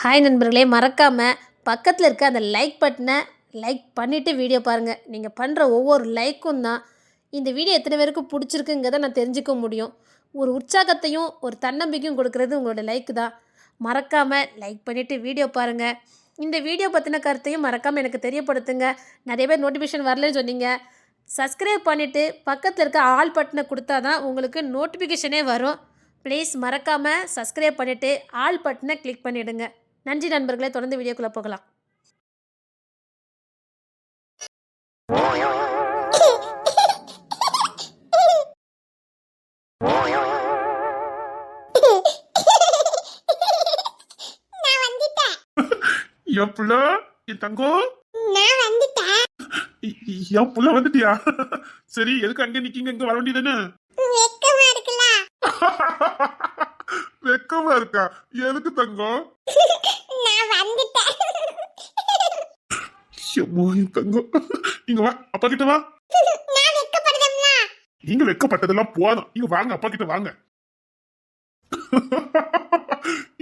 Hi நண்பர்களே, மறக்காமல் பக்கத்தில் இருக்க அந்த லைக் பட்டனை லைக் பண்ணிவிட்டு வீடியோ பாருங்கள். நீங்கள் பண்ணுற ஒவ்வொரு லைக்கும் தான் இந்த வீடியோ எத்தனை பேருக்கு பிடிச்சிருக்குங்கிறத நான் தெரிஞ்சுக்க முடியும். ஒரு உற்சாகத்தையும் ஒரு தன்னம்பிக்கையும் கொடுக்குறது உங்களோட லைக் தான். மறக்காமல் லைக் பண்ணிவிட்டு வீடியோ பாருங்கள். இந்த வீடியோ பற்றின கருத்தையும் மறக்காமல் எனக்கு தெரியப்படுத்துங்க. நிறைய பேர் நோட்டிஃபிகேஷன் வரலன்னு சொன்னீங்க. சப்ஸ்கிரைப் பண்ணிவிட்டு பக்கத்தில் இருக்க ஆல் பட்டனை கொடுத்தா தான் உங்களுக்கு நோட்டிஃபிகேஷனே வரும். ப்ளீஸ் மறக்காமல் சப்ஸ்கிரைப் பண்ணிவிட்டு ஆல் பட்டனை கிளிக் பண்ணிவிடுங்க. நன்றி நண்பர்களே. தொடர்ந்து வீடியோக்குள்ளே போகலாம். என் புள்ள என் தங்கம் என் புள்ள வந்துட்டியா? சரி, எதுக்கு அங்க நிக்கீங்க? இங்க வர வேண்டியதானே? வெக்கமா இருக்கா? எதுக்கு தங்கம்? என் தங்கம் இங்க வா, அப்பா கிட்ட வா. நீங்க வெக்கப்பட்டதெல்லாம் போதும், இங்க வாங்க, அப்பா கிட்ட வாங்க.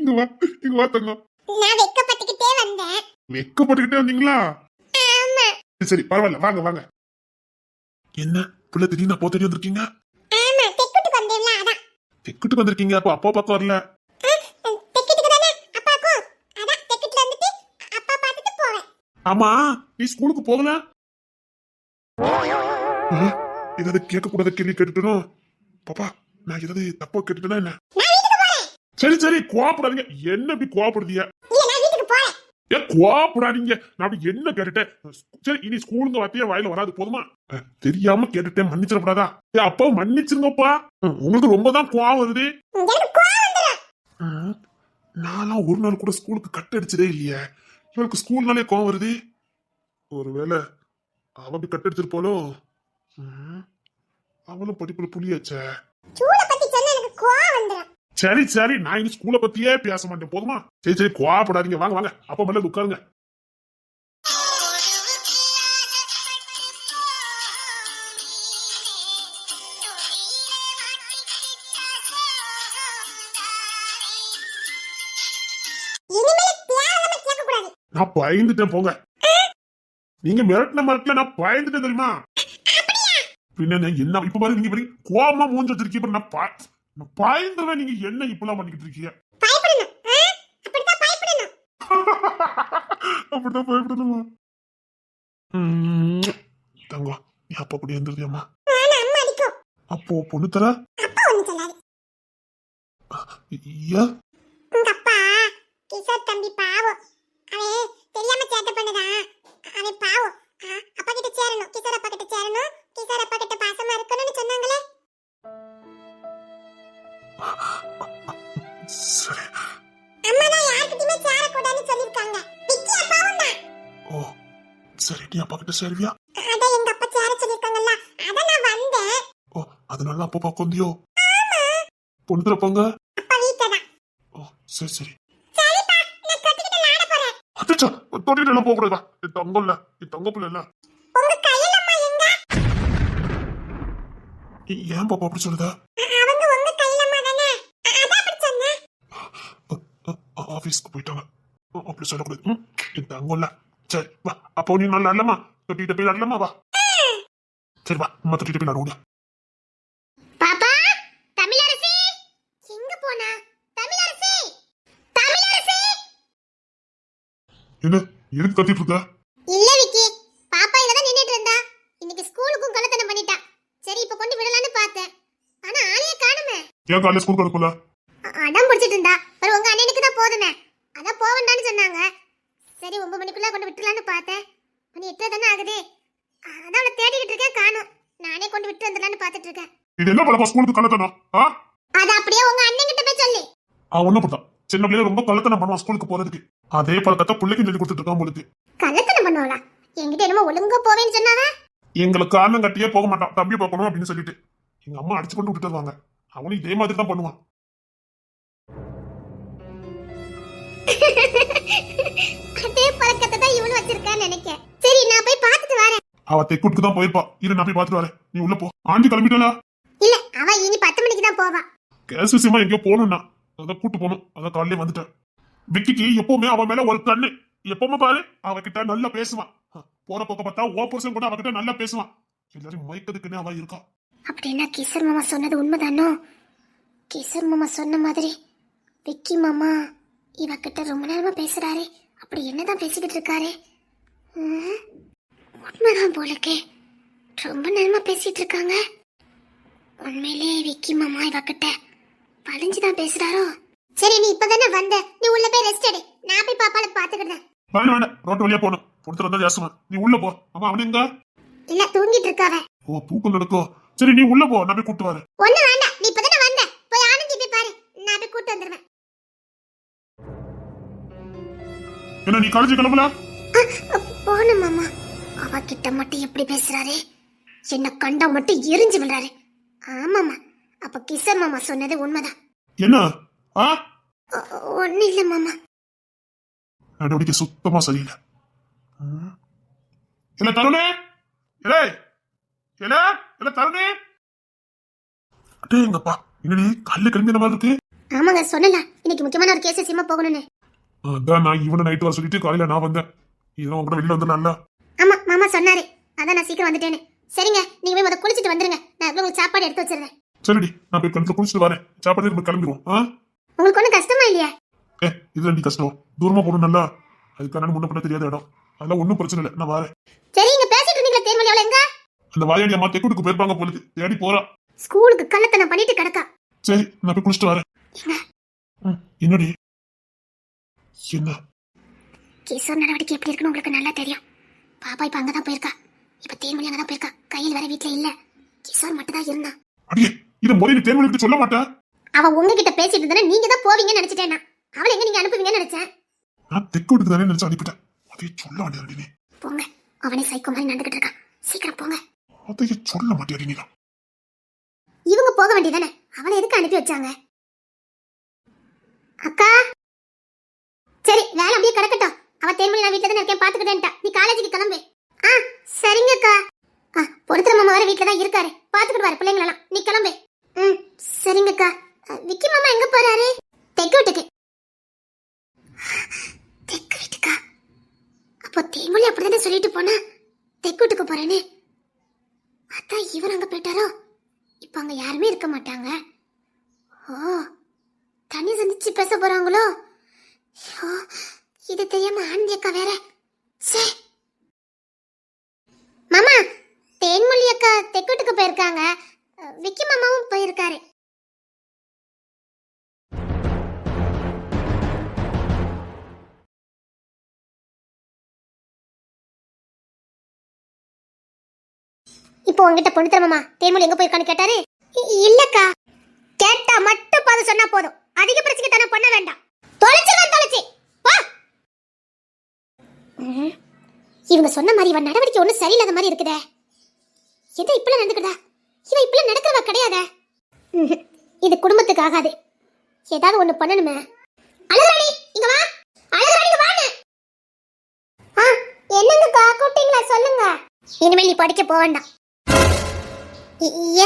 இங்க வா, இங்க வா தங்கம். வெக்கப்பட்டுக்கிட்டே வந்தீங்களா? சரி பரவாயில்ல, வாங்க வாங்க. என்ன பிள்ளை திடீர்னு அப்போ தெரிய வந்திருக்கீங்க? தெக்குட்டுக்கு வந்திருக்கீங்க, அப்போ அப்பா பக்கம் வரல? ஆமா, நீ ஸ்கூலுக்கு போகல? ஏதாவது கேட்க கூடாத கேள்வி கேட்டுட்டோம். பாப்பா, நான் ஏதாவது தப்பா கேட்டுட்டேன்னா என்ன? சரி சரி, கோவப்படாதீங்க. என்ன இப்படி கோவப்படுறீங்க? கோவப்படாதீங்க. நான் அப்படி என்ன கேட்டுட்டேன்? சரி, இனி ஸ்கூலுங்க வார்த்தையே வாயில வராது, போதுமா? தெரியாம கேட்டுட்டேன், மன்னிச்சிடப்படாதா? அப்பா மன்னிச்சிருங்கப்பா. உங்களுக்கு ரொம்ப தான் கோவம் வருது. நான்லாம் ஒரு நாள் கூட ஸ்கூலுக்கு கட் அடிச்சதே இல்லையே. இவளுக்கு ஸ்கூல்னாலே கோவம் வருது. ஒருவேளை அவ அப்படி கட் அடிச்சிருப்பாளோ? அவளும் படிப்புல புளியாச்சே. சரி சரி, நான் இனி ஸ்கூலை பத்தியே பேச மாட்டேன், போதுமா? சரி சரி, கோவப்படாதீங்க. வாங்க வாங்க, அப்பா மேல உட்காருங்க. நான் பயந்துட்டேன், போங்க. நீங்க மிரட்டல நான் பயந்துட்டேன், தெரியுமா? பின்ன என்ன இப்ப பாரு, நீங்க கோவமா மூஞ்சி வச்சிருக்கீங்க. நான் பயந்துவேன். நீங்க என்ன இப்பெல்லாம் பண்ணிக்கிட்டு இருக்கீங்க? அப்படிதான் பயப்படணுமா? தங்கம், நீ அப்பா கூட இருந்திருக்கியம்மா. அப்போ பொண்ணு தர தம்பி பாவம், அவன் தெரியாம சேட்டை பண்ணதான். அவன் பாவம், அப்பா கிட்ட சேரணும், கிஷோர் அப்பா கிட்ட சேரணும், கிஷோர் அப்பா கிட்ட பாசமா இருக்கணும்னு சொன்னாங்களே. சரி. அம்மா தான் யார்கிட்டயுமே சேரக்கூடாதுன்னு சொல்லிருக்காங்க. விக்கி அப்பாவும் தான். ஓ சரி, நீ அப்பா கிட்ட சேருவியா? அத எங்க அப்பா சேர சொல்லிருக்காங்கல்ல, அத நான் வந்தேன். ஓ, அதனால அப்பா பாக்கொந்தியோ? பொண்ணு தர போங்க. அப்பா வீட்ல தான். ஓ சரி சரி. சரிப்பா, நான் தொட்டிக்கிட்ட லாட போறேன். அச்சச்சோ, தொட்டிட்டு எல்லாம் போக கூடாதா? என் தங்கம் இல்ல, என் தங்க பிள்ளை இல்ல. உங்க கையில அம்மா எங்க? ஏன் பாப்பா அப்படி சொல்லுதா? அவங்க உங்க கையில அம்மா தானே, அத அப்படி சொன்னேன். ஆபீஸ்க்கு போயிட்டாங்க, அப்படி சொல்லக்கூடாது. என் தங்கம் இல்ல. சரி வா, அப்போ நீ நல்லா இல்லம்மா, தொட்டிட்டு போய் நல்லம்மா வா. சரி வா, அம்மா தொட்டிட்டு போய் நடுவுல. பாப்பா, தமிழரசி எங்க போனா? தமிழரசி, தமிழரசி. என்ன எதுக்கு கத்திட்டு இருக்க? இல்ல விக்கி, பாப்பா இங்க தான் நின்னுட்டு இருந்தா. இன்னைக்கு ஸ்கூலுக்கும் கலத்தனம் பண்ணிட்டா. சரி, இப்ப கொண்டு விடலாம்னு பார்த்தேன். ஆனா ஆளைய காணுமே. ஏன் காலையில ஸ்கூலுக்கு அனுப்பல? அடம் பிடிச்சிட்டு இருந்தா. ਪਰ உங்க அண்ணனுக்கு தான் போதுமே, அதான் போவண்டான்னு சொன்னாங்க. சரி, 9 மணிக்குள்ள கொண்டு விட்டுலாம்னு பார்த்தேன். மணி 8 தானே ஆகுது. அதான் அவளை தேடிக்கிட்டு இருக்கேன், காணோம். நானே கொண்டு விட்டு வந்துடலாம்னு பார்த்துட்டு இருக்கேன். இது என்ன பழக்கம் ஸ்கூலுக்கு கலத்தனம்? அது அப்படியே உங்க அண்ணன் கிட்ட போய் சொல்லு. ஒண்ணும் பண்றான், சின்ன பிள்ளைல ரொம்ப கலத்தனம் பண்ணுவான் ஸ்கூலுக்கு போறதுக்கு. அதே பழக்கத்தை பிள்ளைக்கு சொல்லி கொடுத்துட்டு இருக்கான் போலுக்கு. கலத்தனம் பண்ணுவாளா? என்கிட்ட என்னமோ ஒழுங்கா போவேன்னு சொன்னாவா? எங்களுக்கு காரணம் கட்டியே போக மாட்டான், தம்பி பார்க்கணும் அப்படின்னு சொல்லிட்டு. எங்க அம்மா அடிச்சு கொண்டு விட்டுட்டு வருவாங்க. அவனும் இதே மாதிரி தான் பண்ணுவான். அதே பழக்கத்தை தான் இவனும் வச்சிருக்கான்னு நினைக்கிறேன். சரி, நான் போய் பார்த்துட்டு வரேன். அவ தெக்குட்டுக்கு தான் போயிருப்பா. இரு, நான் போய் பார்த்துட்டு வரேன். நீ உள்ள போ. ஆண்டி கிளம்பிட்டாளா? இல்ல, அவ இனி 10 மணிக்கு தான் போவா. கேஸ் விஷயமா எங்கேயோ போகணும்னா அதான் கூட்டு போகணும். அதான் காலையிலே வந்துட்டேன். விக்கிக்கு எப்பவுமே அவன் மேல ஒரு கண்ணு. எப்பவுமே பாரு அவகிட்ட நல்லா பேசுவான். போற பக்கம் பார்த்தா ஓ புருஷன் கூட அவகிட்ட நல்லா பேசுவான். எல்லாரும் மயக்கதுக்குன்னு அவன் இருக்கா. அப்படின்னா கிஷோர் மாமா சொன்னது உண்மைதானோ? கிஷோர் மாமா சொன்ன மாதிரி விக்கி மாமா இவகிட்ட ரொம்ப நேரமா பேசுறாரு. அப்படி என்னதான் பேசிக்கிட்டு இருக்காரு? உண்மைதான் போலக்கே, ரொம்ப நேரமா பேசிட்டு இருக்காங்க. உண்மையிலே விக்கி மாமா இவகிட்ட பழிஞ்சுதான் பேசுறாரோ? சரி, நீ இப்பதானே வந்த, நீ உள்ள போய் ரெஸ்ட் எடு. நான் போய் பாப்பால பாத்துக்கிட்டேன். வேண்டாம், ரோட்டு வழியா போகணும். கொடுத்துட்டு வந்தா ஜாஸ்மா, நீ உள்ள போ. அவன் அவனு எங்க? இல்ல, தூங்கிட்டு இருக்காவ. ஓ, தூக்கம் நடக்கும். சரி, நீ உள்ள போ, நான் போய் கூட்டு வரேன். ஒண்ணு வேண்டாம், நீ இப்பதானே வந்த, போய் ஆனந்தி போய் பாரு, நான் போய் கூட்டு வந்துருவேன். என்ன நீ காலேஜ் கிளம்பல? போகணும் மாமா. அவகிட்ட மட்டும் எப்படி பேசுறாரு? என்ன கண்டா மட்டும் எரிஞ்சு விடுறாரு. ஆமாமா, அப்ப கிஷோர் மாமா சொன்னது உண்மைதான். என்ன? ஒண்ணு இல்ல மாமா. நடவடிக்கை சுத்தமா சரியில்லை. இல்ல தருணே, இல்ல இல்ல இல்ல தருணே. அடேங்கப்பா, என்னடி கல்லு கிளம்பி மாதிரி இருக்கு? ஆமாங்க, சொன்னல இன்னைக்கு முக்கியமான ஒரு கேஸ் விஷயமா போகணும்னு. அதான் நான் இவனை நைட்டு வர சொல்லிட்டு காலையில நான் வந்தேன். இதெல்லாம் உங்க கூட வெளியில வந்துடலாம்ல? ஆமா, மாமா சொன்னாரு, அதான் நான் சீக்கிரம் வந்துட்டேன்னு. சரிங்க, நீங்க போய் முத குளிச்சிட்டு வந்துருங்க, நான் உங்களுக்கு சாப்பாடு எடுத்து வச்சிருந்தேன். சரிடி, நான் போய் கிணத்துல குளிச்சுட்டு வரேன். சாப்பாடு நம்ம கிளம்பிடுவோம். உங்களுக்கு ஒன்றும் கஷ்டமா இல்லையா? இது ரெண்டு கஷ்டம். தூரமா போகணும் நல்லா, அதுக்கான முன்ன பண்ண தெரியாத இடம். அதெல்லாம் ஒன்றும் பிரச்சனை இல்லை, நான் வரேன். சரி, இங்க பேசிட்டு இருந்தீங்களா தேர்மொழி அவளை எங்க? அந்த வாயாடி அம்மா தெக்குடுக்கு போயிருப்பாங்க போலுக்கு, தேடி போறா. ஸ்கூலுக்கு கள்ளத்தனம் பண்ணிட்டு கிடக்கா. சரி, நான் போய் குளிச்சுட்டு வரேன். என்னடி? என்ன கிஷோர் நடவடிக்கை எப்படி இருக்குன்னு உங்களுக்கு நல்லா தெரியும். பாப்பா இப்ப அங்கதான் போயிருக்கா. இப்ப தேர்மொழி அங்கதான் போயிருக்கா. கையில் வர வீட்டுல இல்ல, கிஷோர் மட்டும் தான் இருந்தான். அடியே, இதை முதல்ல தேர்மொழிக்கு சொல்ல மாட்டேன். அவ உங்ககிட்ட பேசிட்டு இருந்தா நீங்க தான் போவீங்கன்னு நினைச்சிட்டேன். அவளை எங்க நீங்க அனுப்புவீங்கன்னு நினைச்சேன். நான் தெக்குடுக்கு தானே நினைச்சு அனுப்பிட்டேன். அதை சொல்ல மாட்டேன். போங்க, அவனே சைக்கோ மாதிரி நடந்துகிட்டு இருக்கான். சீக்கிரம் போங்க. அதையே சொல்ல மாட்டேன். இவங்க போக வேண்டியதானே, அவளை எதுக்கு அனுப்பி வச்சாங்க? அக்கா, சரி வேலை அப்படியே கிடக்கட்டும். அவ தேர்மொழி நான் வீட்டுல தானே இருக்கேன் பாத்துக்கிட்டேன்ட்டா. நீ காலேஜுக்கு கிளம்பு. சரிங்கக்கா. பொறுத்துற மாமா வர வீட்டுல தான் இருக்காரு, பாத்துக்கிட்டு வர பிள்ளைங்களெல்லாம். நீ கிளம்பு. சரிங்கக்கா. விக்கி மாமா எங்க போறாரு? தெக்கு வீட்டுக்கு. தெக்கு வீட்டுக்கா? அப்போ தேர்மொழி அப்படிதானே சொல்லிட்டு போனா தெக்கு வீட்டுக்கு போறேன்னு. அதான் இவர் அங்க போயிட்டாரோ? இப்ப அங்க யாருமே இருக்க மாட்டாங்க. ஓ, தனி சந்திச்சு பேச போறாங்களோ? இது தெரியாம ஆனந்தி அக்கா வேற. மாமா, தேன்மொழி அக்கா தெக்குட்டுக்கு போயிருக்காங்க. விக்கி மாமாவும் போயிருக்காரு. இப்போ உங்ககிட்ட பொண்ணு தரமாமா தேன்மொழி எங்க போயிருக்கான்னு கேட்டாரு. இல்லக்கா, கேட்டா மட்டும் பாது சொன்னா போதும். அதிக பிரச்சனை தானே பண்ண வேண்டாம். தொலைச்சு வா. இவங்க சொன்ன மாதிரி இவன் நடவடிக்கை ஒன்றும் சரியில்லாத மாதிரி இருக்குதே. எதை இப்பெல்லாம் நடந்துக்கிறதா? இவன் இப்பெல்லாம் நடக்கிறவா கிடையாதே. இது குடும்பத்துக்கு ஆகாது. ஏதாவது ஒண்ணு பண்ணணுமே. அழகுராணி இங்க வா. அழகுராணி இங்க வாங்க. என்னங்கக்கா கூப்பிட்டீங்களா? சொல்லுங்க. இனிமேல் நீ படிக்க போக வேண்டாம்.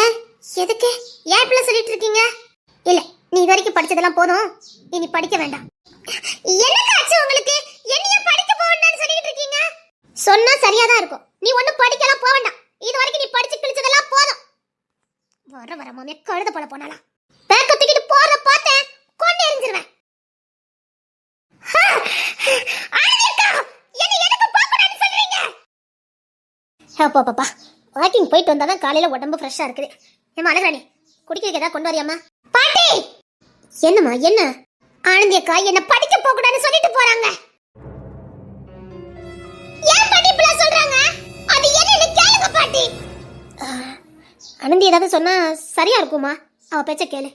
ஏன்? எதுக்கு? ஏன் இப்படி சொல்லிட்டு இருக்கீங்க? இல்ல, நீ இது வரைக்கும் படிச்சதெல்லாம் போதும், இனி படிக்க வேண்டாம். என்னங்க ஆச்சு உங்களுக்கு? என்னைய படிக்க போக வேண்டாம்னு சொல்லிட்டு இருக்கீங்க? சொன்னா சரியா தான் இருக்கும். நீ ஒண்ணும் படிக்கலாம் போக வேண்டாம். இது வரைக்கும் நீ படிச்சு கிழிச்சதெல்லாம் போதும். வர மாமியா கழுத போல போனாலாம். பேக்க தூக்கிட்டு போறத பார்த்தேன், கொண்டு எறிஞ்சிருவேன். பாப்பா வாக்கிங் போயிட்டு வந்தாதான் காலையில உடம்பு ஃப்ரெஷ்ஷா இருக்குது. ஏமா அழகாணி, குடிக்கிறதுக்கு ஏதாவது கொண்டு வரியாமா? பாட்டி! என்னம்மா என்ன? ஆனந்தி அக்கா என்ன படிக்க போக கூடாதுன்னு சொல்லிட்டு போறாங்க. ஏன் பாட்டி இப்படி சொல்றாங்க? அது என்னன்னு கேளுங்க பாட்டி. ஆனந்தி ஏதாவது சொன்னா சரியா இருக்குமா? அவ பேச்ச கேளு.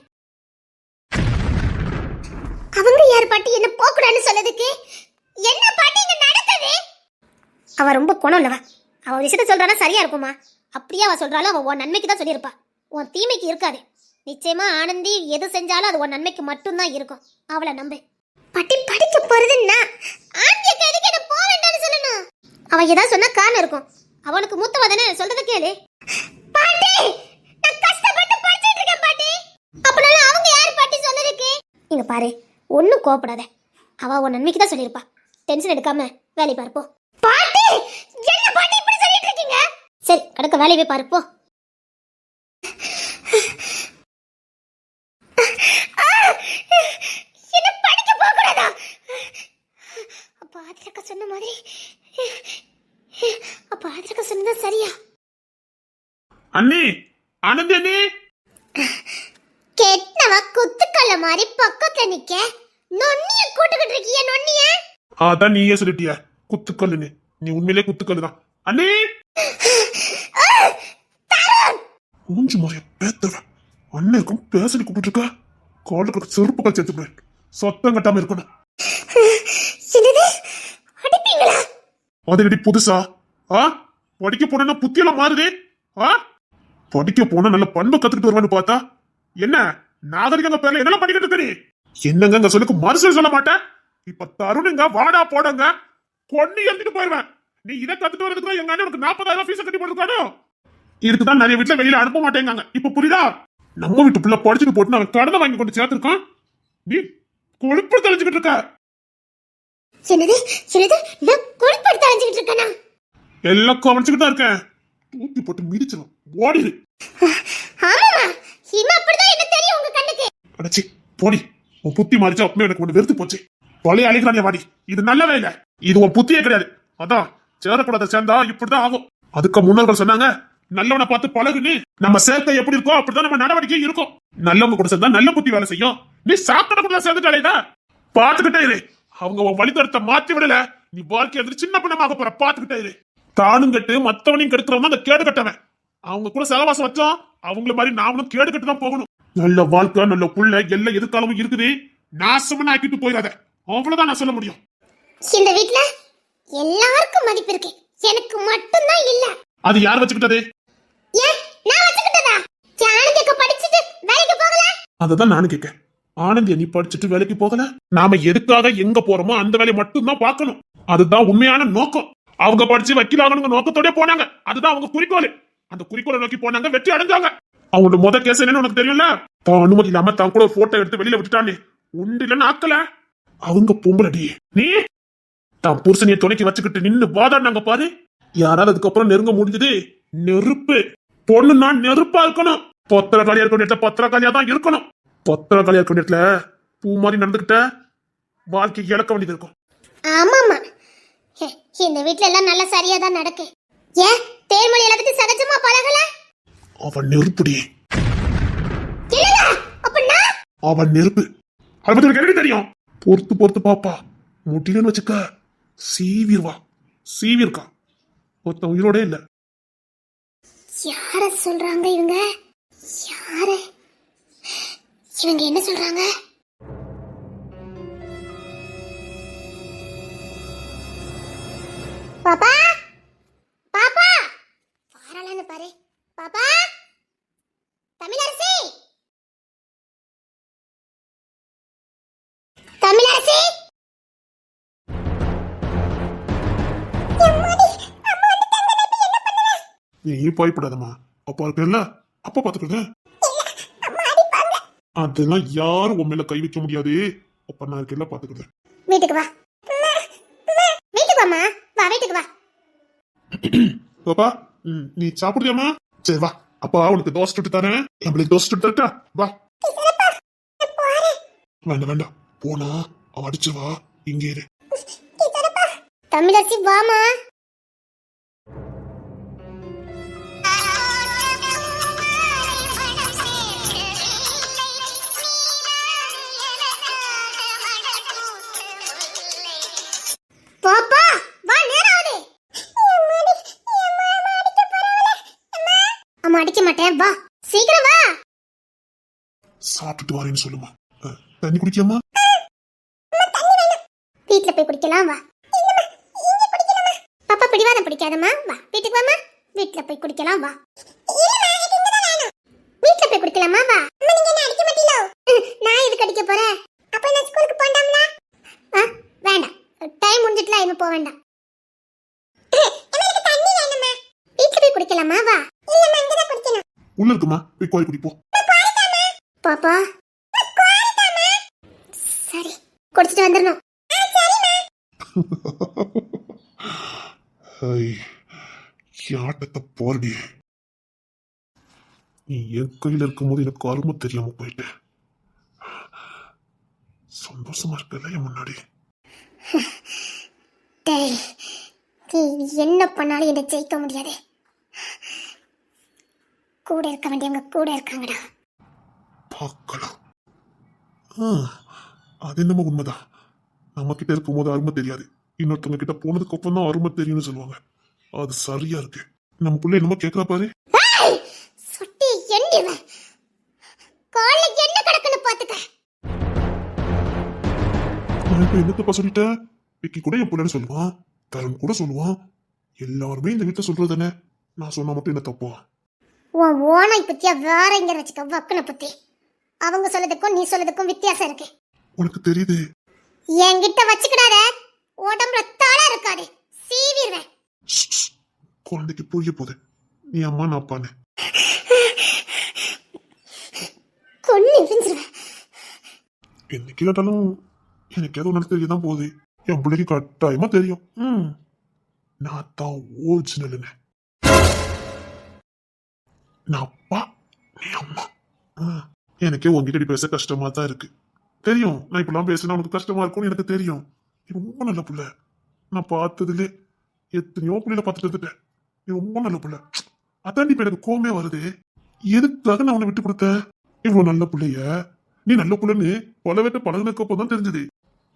அவங்க யார் பாட்டி என்ன போக கூடாதுன்னு சொல்லதுக்கு? என்ன பாட்டி இங்க நடக்குது? அவ ரொம்ப குணம் இல்லவா. அவ விஷயத்த சொல்றானா சரியா இருக்குமா? அப்படியே அவ சொல்றாலும் அவ உன் நன்மைக்கு தான் சொல்லியிருப்பா, உன் தீமைக்கு இருக்காது. நிச்சயமா ஆனந்தி எது செஞ்சாலும் அது உன் நன்மைக்கு மட்டும்தான் இருக்கும். அவளை நம்பு. பட்டி படிக்க போறதுன்னா ஆனந்திக்கு எதுக்கு என்ன போக வேண்டாம்னு சொல்லணும்? அவ ஏதாவது சொன்னா காரணம் இருக்கும். அவளுக்கு மூத்தவ தானே, சொல்றத கேளு. பாட்டி, நான் கஷ்டப்பட்டு படிச்சிட்டு இருக்கேன் பாட்டி. அப்பனால அவங்க யார் பாட்டி சொன்னதுக்கு? இங்க பாரு, ஒண்ணும் கோபப்படாத. அவ உன் நன்மைக்கு தான் சொல்லியிருப்பா. டென்ஷன் எடுக்காம வேலையை பாருப்போ. பாட்டி என்ன பாட்டி இப்படி சொல்லிட்டு இருக்கீங்க? சரி கடக்க வேலையை போய் பாருப்போ. என்ன படிக்க போக கூடாதா? அப்பா ஆதிரக்க சொன்ன மாதிரி அப்பா ஆதிரக்க சொன்னதா சரியா? அண்ணி ஆனந்தி அண்ணி கெட்டவ குத்துக்கல்ல மாதிரி பக்கத்துல நிக்க நொன்னிய கூட்டுக்கிட்டு இருக்கிய நொன்னிய. அதான் நீயே சொல்லிட்டிய குத்துக்கல்லுன்னு. நீ உண்மையிலே குத்துக்கல்லு தான் அண்ணி. மூஞ்சி முறைய பேத்தவ அண்ணனுக்கும் பேசடி கூப்பிட்டு இருக்க. காலுக்கு செருப்புகள் சேர்த்துப்பேன். சத்தம் கட்டாம இருக்கணும். அடிப்பீங்களா? அதடி புதுசா படிக்க போனா புத்தியெல்லாம் மாறுதே. படிக்க போனா நல்ல பண்பு கத்துக்கிட்டு வருவான்னு பார்த்தா என்ன நாகரிகங்க பேர்ல என்னெல்லாம் பண்ணிக்கிட்டு இருக்க நீ? என்னங்க சொல்லுக்கு மறுசல் சொல்ல மாட்டேன். இப்ப தருணுங்க வாடா போடங்க கொண்டு எழுதிட்டு போயிருவேன். நீ இதை கத்துட்டு வரதுக்கு எங்க அண்ணனுக்கு 40,000 ஃபீஸ் கட்டி போட்டுருக்கானோ. இதுக்குதான் நிறைய வீட்டுல வெளியில அனுப்ப மாட்டேங்காங்க. இப்ப புரியுதா? நம்ம வீட்டு பிள்ளை படிச்சுட்டு போட்டு அவன் கடனை வாங்கி கொண்டு சேர்த்திருக்கான். நீ கொழுப்பு தெளிச்சுக்கிட்டு இருக்க. நான் கொழுப்பு தெளிச்சுக்கிட்டு இருக்கேனா? எல்லாம் கவனிச்சுக்கிட்டு தான் இருக்கேன். தூக்கி போட்டு மிதிச்சிடும் ஓடிடு. ஆமாமா இவ அப்படிதான் என்ன தெரியும் உங்க கண்ணுக்கு. அடச்சி போடி. உன் புத்தி மாறிச்சா அப்பவே எனக்கு ஒண்ணு வெறுத்து போச்சு. பழைய அழிக்கிறானே வாடி. இது நல்லவே இல்ல. இது உன் புத்தியே கிடையாது. அதான் சேரக்கூடாத சேர்ந்தா இப்படிதான் ஆகும். அதுக்கு முன்னோர்கள் சொன்னாங்க நல்லவனை பார்த்து பழகுன்னு. நம்ம சேர்க்க எப்படி இருக்கோ அப்படிதான் நம்ம நடவடிக்கை இருக்கும். நல்லவங்க கூட சேர்ந்தா நல்ல புத்தி வேலை செய்யும். நீ சாப்பிட கூட சேர்ந்துட்டாலேதா பாத்துக்கிட்டே இரு. அவங்க உன் வழித்தடத்தை மாத்தி விடல. நீ வாழ்க்கை எடுத்து சின்ன பின்னமாக போற பாத்துக்கிட்டே இரு. தானும் கட்டு மத்தவனையும் கெடுக்கிறவங்க அந்த கேடு கட்டவன். அவங்க கூட சகவாசம் வச்சோம் அவங்கள மாதிரி நாமளும் கேடு கட்டு தான் போகணும். நல்ல வாழ்க்கை நல்ல புள்ள எல்லாம் எதிர்காலமும் இருக்குது. நாசமா ஆக்கிட்டு போயிடாத. அவ்வளவுதான் நான் சொல்ல முடியும். இந்த வீட்ல எல்லாருக்கும் மதிப்பு இருக்கு. எனக்கு மட்டும் தான் இல்ல. அது யார் வச்சுக்கிட்டது? ஏன் நான் வச்சுக்கிட்டதா? ஆனந்திக்கு படிச்சிட்டு வேலைக்கு போகல? அததான் நானும் கேட்கேன். ஆனந்தி நீ படிச்சுட்டு வேலைக்கு போகல? நாம எதுக்காக எங்க போறோமோ அந்த வேலையை மட்டும் தான் பார்க்கணும். அதுதான் உண்மையான நோக்கம். அவங்க படிச்சு வக்கீலாகணுங்க நோக்கத்தோட போனாங்க. அதுதான் அவங்க குறிக்கோள். அந்த குறிக்கோளை நோக்கி போனாங்க, வெற்றி அடைஞ்சாங்க. அவங்களோட முத கேஸ் என்னன்னு உனக்கு தெரியும்ல? தான் அனுமதி இல்லாம தான் கூட போட்டோ எடுத்து வெளியில விட்டுட்டானே உண்டு இல்லன்னு ஆக்கல. அவங்க பொம்பளடி. நீ தான் புருஷனைய துணைக்கி வச்சுக்கிட்டு நின்னு வாதாடினாங்க பாரு. யாராவது அதுக்கப்புறம் நெருங்க முடிஞ்சது நெருப்பு. பொண்ணுன்னா நெருப்பா இருக்கணும். பத்திரக்காளியா இருக்க இடத்துல பத்திரக்காளியா தான் இருக்கணும். பத்திரக்காளியா இருக்க இடத்துல பூ மாதிரி நடந்துகிட்ட வாழ்க்கை இழக்க வேண்டியது இருக்கும். ஆமாமா இந்த வீட்ல எல்லாம் நல்ல சரியா தான் நடக்கு. ஏன் தேர்மொழி எல்லாத்துக்கும் சகஜமா பழகல? அவன் நெருப்புடி. இல்லடா அப்பனா அவன் நெருப்பு. அதை பத்தி உனக்கு எப்படி தெரியும்? பொறுத்து பாப்பா. முடியலன்னு வச்சுக்க சீவிர்க்கா. ஒருத்தன் உயிரோட இல்ல. யார சொல்றாங்க இவங்க? யாரு இவங்க? என்ன சொல்றாங்க? பாப்பா பாப்பா வாரலான்னு பாரு. பாப்பா தமிழரசி தமிழரசி நீ பயப்படாதம்மா. அப்பா இருக்குல்ல, அப்பா பாத்துக்கிட்ட. அதெல்லாம் யாரும் உன் மேல கை வைக்க முடியாது. அப்ப நான் இருக்கல பாத்துக்கிட்டேன். வீட்டுக்கு வா. வீட்டுக்கு வாமா. வா வீட்டுக்கு வா. பாப்பா நீ சாப்பிடுறியாமா? சரி வா, அப்பா உனக்கு தோசை சுட்டு தரேன். நம்மளுக்கு தோசை சுட்டு தரட்டா? வா. வேண்டாம் போனா அடிச்சுவா. இங்கே இரு. தமிழரசி வாமா. பாப்பா வா, நேரம் ஆகுது. அம்மா அடிக்க மாட்டேன், வா சீக்கிரம் வா. சாப்பிட்டுட்டு வரேன்னு சொல்லுமா. தண்ணி குடிக்காமா? வீட்டுல போய் குடிக்கலாம் வா. பாப்பா பிடிவாதம் பிடிக்காதம்மா, வா வீட்டுக்கு வாமா. வீட்டுல போய் குடிக்கலாம் வா. வீட்டுல போய் குடிக்கலாமா வா. நான் எதுக்கு அடிக்க போறேன்? அப்ப நான் ஸ்கூலுக்கு போண்டாம்ல. வேண்டாம், டைம் முடிஞ்சிட்டல, இன்னும் போக வேண்டாம். வீட்டுல போய் குடிக்கலாமா வா. உள்ள இருக்குமா, போய் கோயில் குடிப்போ. பாப்பா சரி குடிச்சிட்டு வந்துடணும். ஐ, என் ஆட்டத்தை போரடி. நீ என் கையில் இருக்கும்போது எனக்கு அருமை தெரியாம போயிட்டேன். சந்தோஷமா இருக்கல என் முன்னாடி. டேய், நீ என்ன பண்ணாலும் என்னை ஜெயிக்க முடியாது. கூட இருக்க வேண்டியவங்க கூட இருக்காங்கடா. பார்க்கலாம். அது என்னமோ உண்மைதான். நம்ம கிட்ட இருக்கும்போது அருமை தெரியாது, இன்னொருத்தவங்க கிட்ட போனதுக்கு அப்புறம் தான் அருமை தெரியும்னு சொல்லுவாங்க. அது சரியா இருக்கு. நம்ம புள்ள என்னமோ கேட்கறா பாரு. சுட்டி எண்ணிவன் கால்ல என்ன கிடக்குன்னு பாத்துக்க. நான் இப்ப என்னத்தப்பா சொல்லிட்டேன்? விக்கி கூட என் புள்ளன்னு சொல்லுவான், தருண் கூட சொல்லுவான். எல்லாருமே இந்த வீட்டை சொல்றது தானே. நான் சொன்னா மட்டும் என்ன தப்பா? உன் ஓனை பத்தியா வேற எங்க வச்சுக்க வக்கனை பத்தி. அவங்க சொல்லதுக்கும் நீ சொல்லதுக்கும் வித்தியாசம் இருக்கு. உனக்கு தெரியுது. என்கிட்ட வச்சுக்கிடாத, உடம்புல தலை இருக்காது, சீவிடுவேன். ஷ், ஷ். குழந்தைக்கு புரிய போகுது. நீ அம்மா நான் அப்பான்னு. கொன்னு விரிஞ்சிருவேன். என்னைக்கு கேட்டாலும் எனக்கு ஏதோ ஒன்று தெரியதான் போகுது. என் பிள்ளைக்கு கட்டாயமா தெரியும். நான் தான் ஒரிஜினல்னு. நான் அப்பா, நீ அம்மா. எனக்கே உங்ககிட்ட பேச கஷ்டமா தான் இருக்கு. தெரியும், நான் இப்பெல்லாம் பேசினா உனக்கு கஷ்டமா இருக்கும்னு எனக்கு தெரியும். நீ ரொம்ப நல்ல புள்ள. நான் பார்த்ததுலே எத்தனையோ புள்ளையில பார்த்துட்டு இருந்துட்டேன். நீ ரொம்ப நல்ல புள்ள. அதான் இப்ப எனக்கு கோமே வருது. எதுக்காக நான் உன்னை விட்டு கொடுத்தேன்? இவ்வளவு நல்ல புள்ளைய நீ நல்ல புள்ளன்னு பல வேட்ட பழகினக்கப்போ தான் தெரிஞ்சது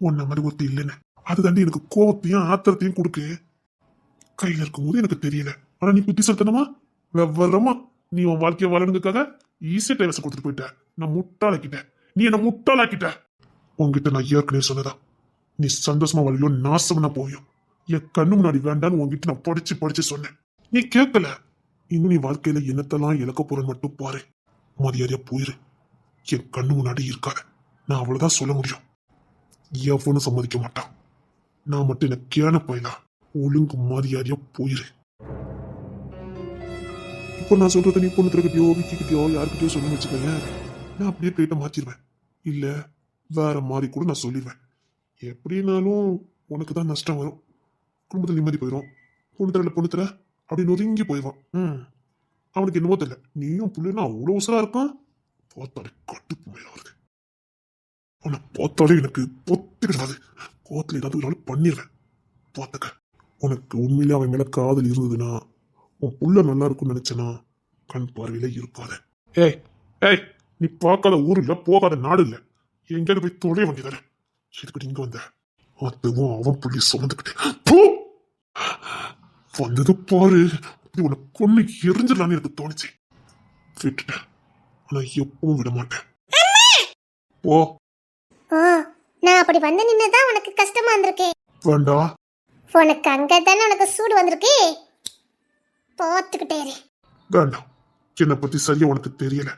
உன்ன மாதிரி ஒருத்தி இல்லைன்னு. அது தாண்டி எனக்கு கோவத்தையும் ஆத்திரத்தையும் கொடுக்கு. கையில இருக்கும்போது எனக்கு தெரியல. ஆனா நீ புத்திசாலித்தனமா வெவ்வரமா நீ உன் வாழ்க்கைய வாழணுக்காக ஈஸியா டைவர்ஸ் கொடுத்துட்டு போயிட்ட. நான் முட்டாளாக்கிட்டேன். நீ என்ன முட்டாளாக்கிட்ட. உன்கிட்ட நான் ஏற்கனவே சொன்னதா, நீ சந்தோஷமா வாழியோ நாசம்னா போயும் என் கண்ணு முன்னாடி வேண்டான்னு உன்கிட்ட நான் படிச்சு சொன்னேன். நீ கேட்கல. இன்னும் நீ வாழ்க்கையில என்னத்தெல்லாம் இழக்க போறேன்னு மட்டும் பாரு. மரியாதையா போயிரு. என் கண்ணு முன்னாடி இருக்காத. நான் அவ்வளவுதான் சொல்ல முடியும். எவனும் சம்மதிக்க மாட்டான். நான் மட்டும் என்ன கேன போயிடலாம். ஒழுங்கு மரியாதையா போயிரு. இப்போ நான் சொல்றத நீ பொண்ணு திறக்கிட்டயோ விக்கிக்கிட்டயோ யாருக்கிட்டயோ சொல்லி வச்சுக்கேன். நான் அப்படியே போயிட்ட மாத்திருவேன். இல்ல வேற மாதிரி கூட நான் சொல்லிடுவேன். எப்படினாலும் உனக்கு தான் நஷ்டம் வரும். குடும்பத்தில் நிம்மதி போயிடும். பொண்ணு தர அப்படின்னு நொறுங்கி போயிடுவான். அவனுக்கு என்னவோ தெரியல. நீயும் பிள்ளைன்னா அவ்வளோ உசரா இருக்கான். பார்த்தாலே கட்டுப்பு மேல வருது. அவனை பார்த்தாலே எனக்கு பொத்துக்கிடாது. கோத்துல ஏதாவது ஒரு நாள் பண்ணிடுவேன். பார்த்துக்க. உனக்கு உண்மையிலே அவன் மேல காதல் இருந்ததுன்னா, உன் புள்ள நல்லா இருக்கும்னு நினைச்சனா கண் பார்வையில இருக்காத. ஏய் ஏய், நீ பார்க்காத ஊர் இல்ல, போகாத நாடு இல்ல. எங்கேயாவது போய் தொலைய வேண்டியதானே. எதுக்கிட்டு இங்க வந்த? அதுவும் அவன் புள்ளி சுமந்துக்கிட்டு வந்தது பாரு. உன்னை கொன்னு எரிஞ்சிடலான்னு எனக்கு தோணுச்சு. விட்டுட்டேன். ஆனா எப்பவும் விட மாட்டேன். ஓ ஓ, நான் அப்படி வந்து நின்னுதான் உனக்கு கஷ்டமா இருந்திருக்கு. வேண்டா. உனக்கு அங்கதானே உனக்கு சூடு வந்திருக்கு. பார்த்துக்கிட்டே இரு. வேண்டாம். என்னை பத்தி சரியா உனக்கு தெரியல.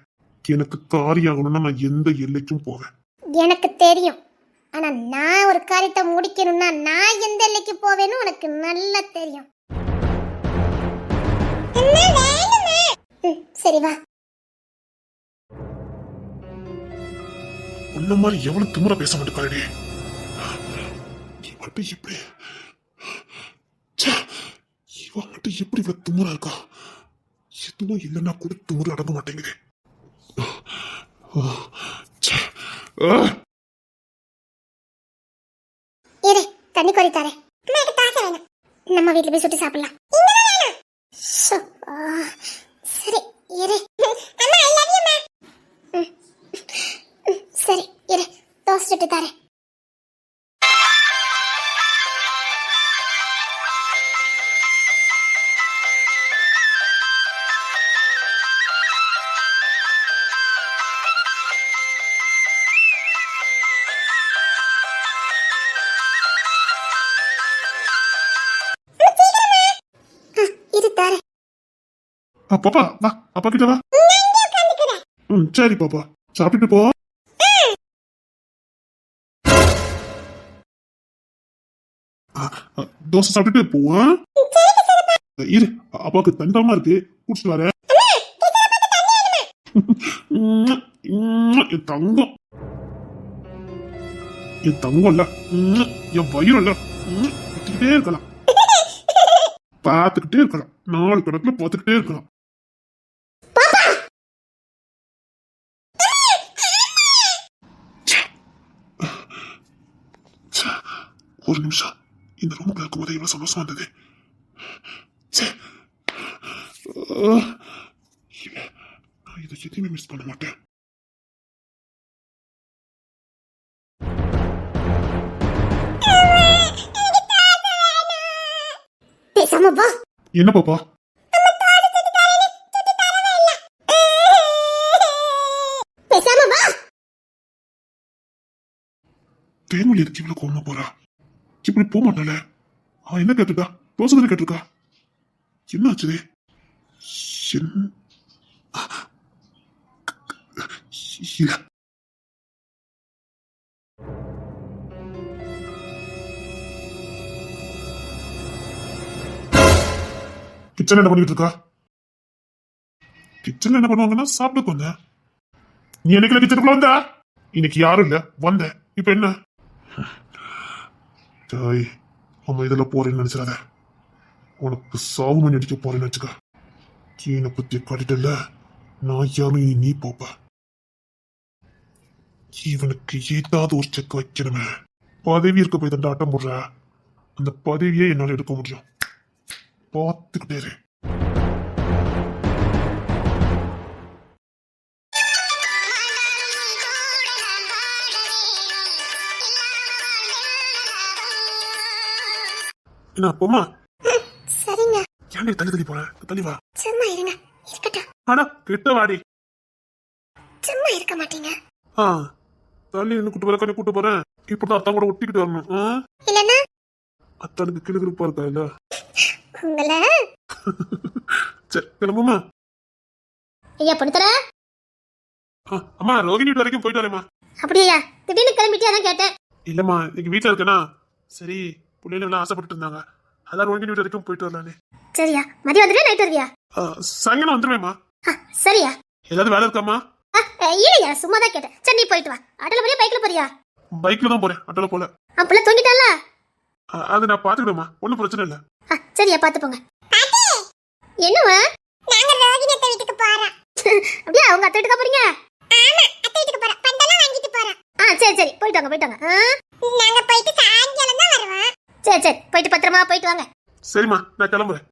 எனக்கு காரியாகணும்னா நான் எந்த எல்லைக்கும் போவேன். எனக்கு தெரியும். ஆனா நான் ஒரு காரியத்தை முடிக்கணும்னா நான் எந்த எல்லைக்கு போவேன்னு உனக்கு நல்லா தெரியும். சரி வா. உன்ன மாதிரி எவ்வளவு திமுறை பேச மாட்டேக்காரடி. நீ மட்டும் எப்படி இவன் மட்டும் எப்படி இவ்வளவு திமுறா இருக்கா? எதுவும் இல்லைன்னா கூட திமுறை அடங்க மாட்டேங்குது. இரு, தண்ணி கோரி தரேன். நம்ம வீட்டுல போய் சுட்டு சாப்பிடலாம். சரி இரு. சரி இரு, தோசை சுட்டு தரேன். இது தரேன். பாப்பா வா, அப்பா கிட்ட வா. சரி பாப்பா, சாப்பிட்டுட்டு போ. தோசை சாப்பிட்டுட்டு போவேன். இரு, அப்பாவுக்கு தண்டமா இருக்கு, குடிச்சிட்டு வரேன். என் தங்கம் இல்ல, என் வயிறு இல்ல. வச்சுக்கிட்டே இருக்கலாம், பார்த்துக்கிட்டே இருக்கலாம், நாலு கணக்குல பார்த்துக்கிட்டே இருக்கலாம். ஒரு நிமிஷம், இந்த ரூம்ல இருக்கும் போது எவ்வளவு சந்தோஷமா இருந்தது. இல்ல, நான் இதை எதையுமே மிஸ் பண்ண மாட்டேன். பேசாம வா. என்ன பாப்பா? பேசாம வா. தேன்மொழி எதுக்கு இவ்வளவு கோவமா போறா? இப்படி போக மாட்டாள. அவன் என்ன கேட்டிருக்கா? தோசை தானே கேட்டிருக்கா? என்ன ஆச்சுது? இல்ல, கிச்சன் என்ன பண்ணிட்டு இருக்கா? கிச்சன்ல என்ன பண்ணுவாங்கன்னா சாப்பிட்டு வந்தேன். நீ என்னைக்குல கிச்சனுக்குள்ள வந்தா? இன்னைக்கு யாரும் இல்ல, வந்த. இப்ப என்ன? தாய், அம்மா இதுல போறேன்னு நினைச்சிடாத. உனக்கு சாவு மணி அடிக்க போறேன்னு வச்சுக்க. கீழே பத்தி காட்டிட்டல, நான் யாரும் நீ போப்ப. இவனுக்கு ஏதாவது ஒரு செக் வைக்கணுமே. பதவி இருக்க போய் தண்ட ஆட்டம் போடுற. அந்த பதவியே என்னால எடுக்க முடியும். பார்த்துக்கிட்டே இரு. என்ன போமா? சரிங்க. ஏன்டி தள்ளி தள்ளி போன? தள்ளி வா. சும்மா இருங்க. இருக்கட்டும். ஆனா கிட்ட வாடி. சும்மா இருக்க மாட்டீங்க. தள்ளி நின்று கூட்டு போற கூட்டு போறேன். இப்பதான் அத்தா கூட ஒட்டிக்கிட்டு வரணும். இல்லன்னா அத்தானுக்கு கிளுகிழுப்பா இருக்கா இல்ல? உங்களை சரி கிளம்புமா. ஐயா பொண்ணு அம்மா ரோகிணி வீட்டு வரைக்கும் போயிட்டு வரேம்மா. அப்படியா? திடீர்னு கிளம்பிட்டியா? தான் கேட்டேன். இல்லம்மா இன்னைக்கு வீட்டுல இருக்கேனா. சரி பிள்ளைங்க எல்லாம் ஆசைப்பட்டு இருந்தாங்க. அதான் ரோகிணி வீட்டு வரைக்கும் போயிட்டு வரலானே. சரியா? மதியம் வந்துடுவியா? நைட் வருவியா? சாயங்காலம் வந்துருவேம்மா. சரியா? ஏதாவது வேலை இருக்காமா? இல்லையா, சும்மா தான் கேட்டேன். சரி நீ போயிட்டு வா. ஆட்டோல போறியா பைக்ல போறியா? பைக்ல தான் போறேன், ஆட்டோல போல. அப்பல தூங்கிட்டால? அது நான் பாத்துக்கிடுமா, ஒன்னும் பிரச்சனை இல்ல. சரியா, பாத்து போங்க. என்னவா? நாங்க ரோகிணி அத்தை வீட்டுக்கு போறோம். அப்படியே அவங்க அத்தை வீட்டுக்கு போறீங்க? ஆமா, அத்தை வீட்டுக்கு போறோம். பண்டெல்லாம் வாங்கிட்டு போறோம். சரி சரி, போயிட்டு வாங்க போயிட்டு வாங்க. நாங்க போயிட்டு சாயங்காலம் தான் வருவோம். சரி சரி, போயிட்டு பத்திரமா போயிட்டு வாங்க. சரிம்மா, நான் கிளம்புறேன்.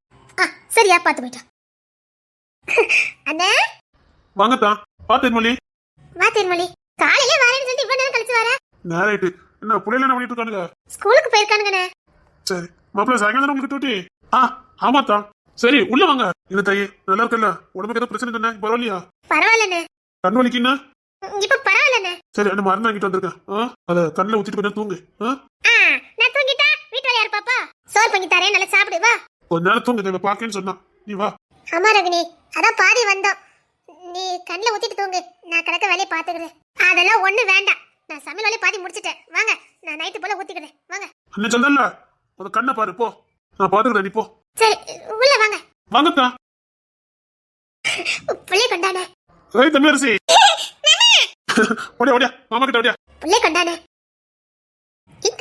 சரியா, பாத்து போயிட்டு அண்ணா. வாங்கத்தான். வா தேன்மொழி. வா தேன்மொழி. காலையில வரேன்னு சொல்லிட்டு இவ்வளவு நேரம் கழிச்சு வர? நேராயிட்டு. என்ன பிள்ளைல என்ன பண்ணிட்டு இருக்கானுங்க? ஸ்கூலுக்கு போயிருக்கானுங்கண்ணே. சரி மாப்பிள்ள சாயங்காலம் உங்களுக்கு டூட்டி. ஆமாத்தான். சரி உள்ள வாங்க. என்ன தாயே, நல்லா இருக்கல? உடம்புக்கு ஏதோ பிரச்சனை தானே? பரவாயில்லையா? பரவாயில்லண்ணே. கண் வலிக்குன்னா? இப்ப பரவாயில்லண்ணே. சரி அந்த மருந்து வாங்கிட்டு வந்திருக்கேன். அத கண்ணில் ஊத்திட்டு கொஞ்சம் தூங்கு. நான் தூங்கிட்டா வீட்டு வேலை யார் பாப்பா? சோறு பண்ணி தரேன், நல்லா சாப்பிடு. வா. கொஞ்ச நேரம் தூங்கு, தேவை பாக்கேன்னு சொன்னா. நீ வா. ஆமா ரகினி, அதான் பாதி வந்தோம். நீ கண்ணில் ஊத்திட்டு தூங்கு, நான் கிடக்க வேலையை பாத்துக்கிறேன். அதெல்லாம் ஒண்ணு வேண்டாம், நான் சமையல் வேலையை பாதி முடிச்சிட்டேன். வாங்க, நான் நைட்டு போல ஊத்திக்கிறேன். வாங்க. அண்ணன் சொன்னல, ஒரு கண்ணை பாரு போ. நான் பாத்துக்கிறேன், நீ போ. சரி உள்ள வாங்க. வாங்கத்தா. புள்ளை கொண்டானே. ஏய் தமிழரசி. ஓடியா ஓடியா, மாமா கிட்ட ஓடியா. புள்ளை கொண்டானே.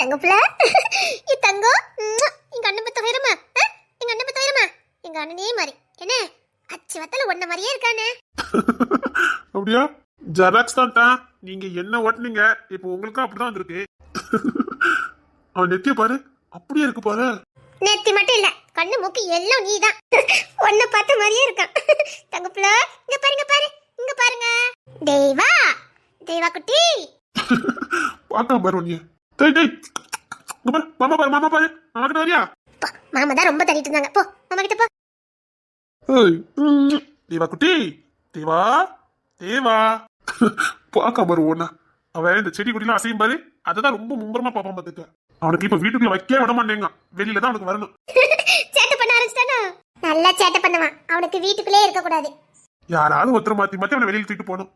தங்க புள்ள, தங்கம். எங்க அண்ணன் பத்த வைரமா? எங்க அண்ணன் பத்த வைரமா? எங்க அண்ணனே மாதிரி என்ன அச்சு வத்தல ஒன்ன மாதிரியே இருக்கானே. அப்படியா? ஜெராக்ஸ் தான். நீங்க என்ன ஓட்டுனீங்க, இப்போ உங்களுக்கும் அப்படிதான் வந்திருக்கு. அவன் நெத்திய பாரு, அப்படியே இருக்கு பாரு. நெத்தி மட்டும் இல்ல, கண்ணு மூக்கு எல்லாம் நீதான். ஒன்ன பார்த்த மாதிரியே இருக்கான். தங்க புள்ள, இங்க பாருங்க பாரு, இங்க பாருங்க. தேவா, தேவா குட்டி. பாக்க பாரு நீ. டேய் டேய், இங்க பாரு, மாமா பாரு, மாமா பாரு. மாமா கிட்ட வரியா? மாமா தான் ரொம்ப தள்ளிட்டு இருந்தாங்க. போ மாமா கிட்ட போ. ஏய் தேவா குட்டி, தேவா தேவா. பாக்க பாரு ஒண்ணா. அவன் இந்த செடி குடிலாம் அசையும் பாரு, அததான் ரொம்ப மும்பரமா பாப்பான் பாத்துக்க. அவனுக்கு இப்ப வீட்டுக்குள்ள வைக்க விட மாட்டேங்க, வெளியில தான் அவனுக்கு வரணும். சேட்டை பண்ண ஆரம்பிச்சிட்டானா? நல்லா சேட்டை பண்ணுவான். அவனுக்கு வீட்டுக்குள்ளே இருக்க கூடாது. யாராவது ஒருத்தர் மாத்தி மாத்தி அவனை வெளியில தூக்கிட்டு போகணும்.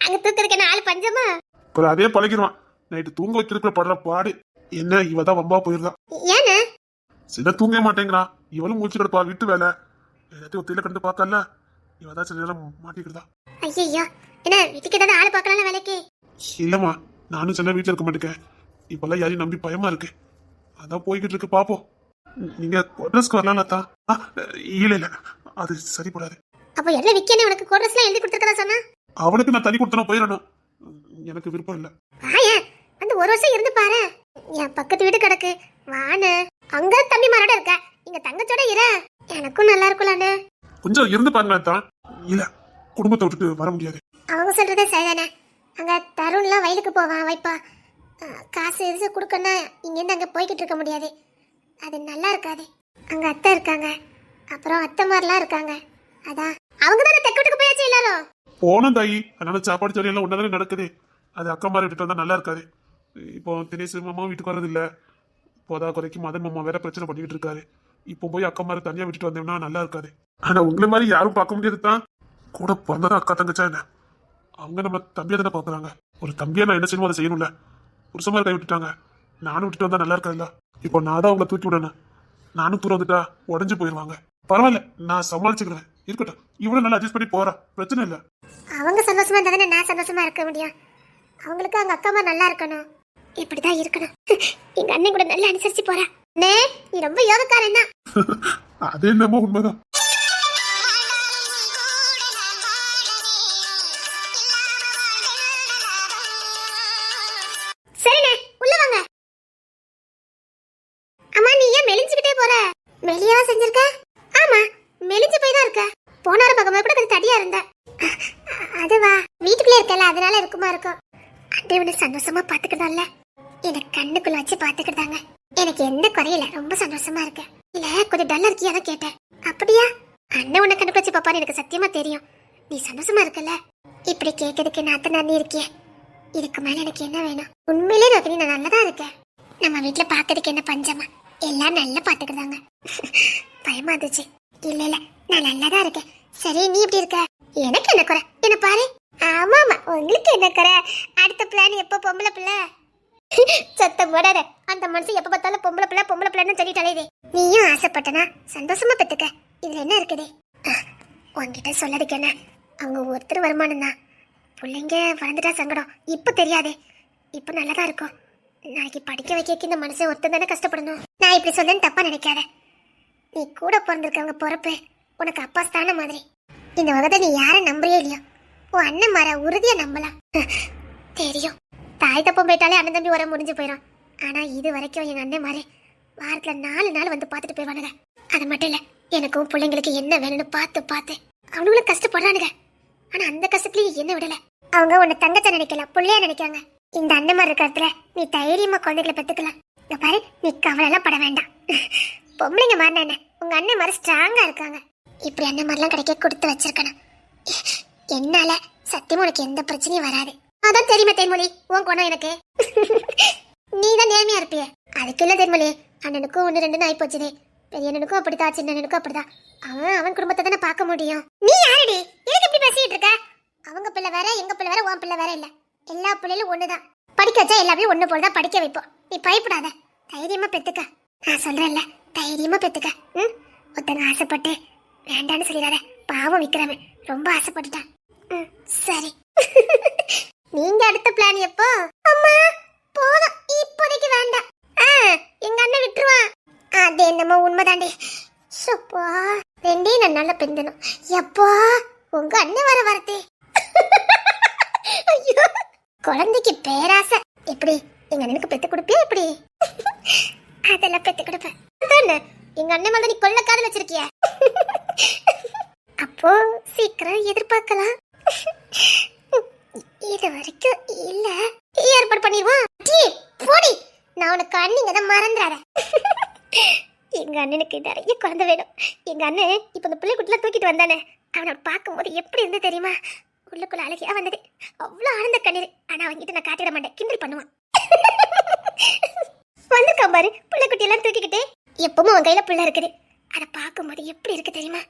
அங்க தூக்குறதுக்கு நாலு பஞ்சமா? அப்புறம் அதே பழகிடுவான். நைட்டு தூங்க வைக்கிறதுக்குள்ள படுற பாடு. என்ன இவதான் வம்பா போயிருந்தா. ஏன்னு சில தூங்க மாட்டேங்கிறான். இவளும் முடிச்சு கிடப்பா வீட்டு வேலை எல்லாத்தையும் ஒத்தையில கண்டு பார்க்கல. இவதான் சில நேரம் மாட்டிக்கிட்டா. ஐயோ, என்ன வீட்டுக்கு ஏதாவது ஆளு பார்க்கலாம் வேலைக்கு? இல்லம்மா, நானும் சில வீட்டுல இருக்க மாட்டேங்க. இப்பெல்லாம் யாரையும் நம்பி பயமா இருக்கு. அதான் போய்கிட்டு இருக்கு பாப்போம். நீங்க கோட்ரஸ்க்கு வரலாம் லதா. இல்ல இல்ல, அது சரிப்படாது. அப்போ என்ன விக்கனே உனக்கு கோட்ரஸ்லாம் எழுதி கொடுத்துருக்கதா சொன்னா? அவனுக்கு நான் தனி கொடுத்தனா போயிடணும். எனக்கு விருப்பம் இல்ல. ஆயா வந்து ஒரு வருஷம் இருந்து பாரு. என் பக்கத்து வீடு கிடக்கு வானு. அங்க தம்பிமாரோட இருக்க, இங்க தங்கச்சோட இரு. எனக்கும் நல்லா இருக்கும்லானே. கொஞ்சம் இருந்து பாருங்க தான். இல்ல, குடும்பத்தை விட்டுட்டு வர முடியாது. அவங்க சொல்றதே சரிதானே. அங்க தருண்லாம் வயலுக்கு போவான் வைப்பா. காசு எரிசு கொடுக்கணும்னா இங்கேருந்து அங்கே போய்கிட்டு இருக்க முடியாது. அது நல்லா இருக்காது. அங்க அத்தை இருக்காங்க, அப்புறம் அத்தைமாரெலாம் இருக்காங்க. அதான் அவங்க தானே தெற்கு வீட்டுக்கு போயாச்சு எல்லாரும். போனோம் தாயி, அதனால சாப்பாடு சரி எல்லாம் ஒன்னதானே நடக்குது. அது அக்கா மாதிரி விட்டுட்டு வந்தா நல்லா இருக்காது. இப்போ தினேஷ் மாமா வீட்டுக்கு வர்றது இல்ல. போதா குறைக்கு மதன் மாமா வேற பிரச்சனை பண்ணிக்கிட்டு இருக்காரு. இப்போ போய் அக்கா மாதிரி தனியா விட்டுட்டு வந்தோம்னா நல்லா இருக்காது. ஆனா உங்களை மாதிரி யாரும் பார்க்க முடியாது தான். கூட பிறந்ததான் அக்கா தங்கச்சா என்ன, அவங்க நம்ம தம்பியா தானே பாக்குறாங்க. ஒரு தம்பியா நான் என்ன செய்யணும் அதை செய்யணும்ல. புருஷமா கை விட்டுட்டாங்க, நானும் விட்டுட்டு வந்தா நல்லா இருக்காதுல்ல. இப்போ நான் தான் அவங்களை தூக்கி விடணும். நானும் தூரம் வந்துட்டா உடஞ்சு போயிடுவாங்க. பரவாயில்ல, நான் சமாளிச்சுக்கிறேன். இருக்கட்டும், இவ்வளவு நல்லா அட்ஜஸ்ட் பண்ணி போறா, பிரச்சனை இல்ல. அவங்க சந்தோஷமா இருந்தா தானே நான் சந்தோஷமா இருக்க முடியும். அவங்களுக்கு அவங்க அக்கா மாதிரி நல்லா இருக்கணும். இப்படிதான் இருக்கணும். எங்க அண்ணன் கூட நல்லா அனுசரிச்சு போறா. நீ ரொம்ப யோகக்காரன் தான். அது என்னமோ உண்மைதான். சரிண்ணே, உள்ள வாங்க. அம்மா நீ ஏன் மெலிஞ்சுக்கிட்டே போற? மெலியாவா செஞ்சிருக்க? ஆமா, மெலிஞ்சு போய் தான் இருக்க. போன வாரம் பக்கமா கூட கொஞ்சம் தடியா இருந்த. அதுவா, வீட்டுக்குள்ளே இருக்கல, அதனால இருக்குமா இருக்கும். அண்டே உன்னை சந்தோஷமா பாத்துக்கிட்டான்ல, எனக்கு கண்ணுக்குள்ள வச்சு பாத்துக்கிட்டாங்க. எனக்கு எந்த குறையில, ரொம்ப சந்தோஷமா இருக்க. இல்ல கொஞ்சம் டல்லா இருக்கியா தான் கேட்டேன். அப்படியா? அண்ணன் உன்னை கண்ணுக்குள்ள வச்சு பாப்பான்னு எனக்கு சத்தியமா தெரியும். நீ சந்தோஷமா இருக்கல. இப்படி கேட்கறதுக்கு நான் அத்தை நன்றி இருக்கிய. இதுக்கு மேல எனக்கு என்ன வேணும்? உண்மையிலே ரோகிணி நான் நல்லதா இருக்கேன். நம்ம வீட்டுல பாக்கிறதுக்கு என்ன பஞ்சமா? எல்லாம் நல்லா பாத்துக்கிட்டாங்க. பயமா இருந்துச்சு. இல்ல இல்ல, நான் நல்லதா இருக்கேன். சரி நீ எப்படி இருக்க? எனக்கு என்ன குறை? என்ன பாரு. ஆமா ஆமா, உங்களுக்கு என்ன குறை? அடுத்த பிளான் எப்போ? பொம்பளை பிள்ளை. சத்தம் போடாத. அந்த மனுஷன் எப்ப பார்த்தாலும் பொம்பளை பிள்ளை பொம்பளை பிள்ளைன்னு சொல்லிட்டாலே. நீயும் ஆசைப்பட்டனா சந்தோஷமா பெத்துக்க. இதுல என்ன இருக்குது? உன்கிட்ட சொல்லதுக்கு என்ன? அவங்க ஒருத்தர் வருமானம் தான். பிள்ளைங்க வளர்ந்துட்டா சங்கடம். இப்ப தெரியாதே, இப்ப நல்லதா இருக்கும். நாளைக்கு படிக்க வைக்க இந்த மனுஷன் ஒருத்தர் தானே கஷ்டப்படணும். நான் இப்படி சொன்னேன்னு தப்பா நினைக்காத. நீ கூட பிறந்திருக்கவங்க பொறுப்பு உனக்கு அப்பா ஸ்தான மாதிரி. இந்த உலகத்தை நீ யாரை நம்புறியோ இல்லையோ, உன் அண்ணன் மாற உறுதியா நம்பலாம். தெரியும், தாய் தப்பம் போயிட்டாலே அண்ணன் தம்பி உரம் முடிஞ்சு போயிடும். ஆனா இது வரைக்கும் எங்க அண்ணன் மாறே வாரத்துல 4 நாள் வந்து பார்த்துட்டு போயிடுவானுங்க. அது மட்டும் இல்ல, எனக்கும் பிள்ளைங்களுக்கு என்ன வேணும்னு பார்த்து பார்த்து அவனுங்களும் கஷ்டப்படுறானுங்க. ஆனா அந்த கஷ்டத்துலயும் என்ன விடல. அவங்க உன்னை தங்கச்ச நினைக்கல, பிள்ளையா நினைக்காங்க. இந்த அண்ணன் மாதிரி இருக்கிறதுல நீ தைரியமா குழந்தைகளை பெத்துக்கலாம். இந்த பாரு, நீ கவலை எல்லாம் பட வேண்டாம். பொம்பளைங்க மாறின என்ன, உங்க அண்ணன் மாதிரி ஸ்ட்ராங்கா இருக்காங்க. இப்படி அண்ணன் மாதிரிலாம் கிடைக்க கொடுத்து வச்சிருக்கணும். என்னால சத்தியமா உனக்கு எந்த பிரச்சனையும் வராது. அதான் தெரியுமா தேன்மொழி, உன் குணம் எனக்கு. நீ தான் நேர்மையா இருப்பிய. அதுக்கு இல்ல தேன்மொழி, அண்ணனுக்கும் 1 2 ஆகி போச்சுதே. பெரிய அண்ணனுக்கும் அப்படிதான், சின்ன அண்ணனுக்கும் அப்படிதான். அவன் குடும்பத்தை தானே பார்க்க முடியும். நீ யாரடி? எதுக்கு இப்படி பேசிட்டு இருக்க? அவங்க பிள்ளை வேற, எங்க பிள்ளை வேற, உன் பிள்ளை வேற இல்ல. எல்லா பிள்ளைகளும் ஒண்ணுதான். படிக்க வச்சா எல்லாமே ஒண்ணு போலதான் படிக்க வைப்போம். நீ பயப்படாத, தைரியமா பெத்துக்க. நான் சொல்றேன்ல, தைரியமா பெத்துக்க. ஒருத்தங்க ஆசைப்பட்டு வேண்டான்னு சொல்லிடாத. பாவம் விக்ரமன் ரொம்ப ஆசைப்பட்டுட்டான். சரி. நீங்க அடுத்த பிளான் எப்போ? அம்மா போதும், இப்போதைக்கு வேண்டாம். எங்க அண்ணன் விட்டுருவான். அது என்னமோ உண்மைதாண்டி. சப்பா, 2 நல்லா பெந்தணும். எப்போ உங்க அண்ணன் வர வரத்தே. ஐயோ, குழந்தைக்கு பேராசை. எப்படி எங்க அண்ணனுக்கு பெத்து கொடுப்பியா? எப்படி? அதெல்லாம் பெத்து கொடுப்பேன். எங்க அண்ணன் மேல நீ கொள்ள காதல் வச்சிருக்கிய. அப்போ சீக்கிரம் எதிர்பார்க்கலாம். இது வரைக்கும் இல்ல, ஏற்பாடு பண்ணிடுவான். போடி, நான் உனக்கு அண்ணிங்க தான் மறந்துடாத. எங்க அண்ணனுக்கு நிறைய குழந்தை வேணும். எங்க அண்ணன் இப்ப இந்த பிள்ளை குட்டில தூக்கிட்டு வந்தானே, அவனை பார்க்கும்போது எப்படி இருந்து தெரியுமா? உள்ளுக்குள்ள அழகியா வந்தது, அவ்வளவு ஆனந்த கண்ணீர். ஆனா அவன்கிட்ட நான் காட்டிட மாட்டேன், கிண்டல் பண்ணுவான். வந்திருக்கான் பாரு, பிள்ளை குட்டி எல்லாம் தூக்கிக்கிட்டு. எப்பவும் அவன் கையில பிள்ளை இருக்குது. அதை பார்க்கும்போது எப்படி இருக்கு தெரியுமா?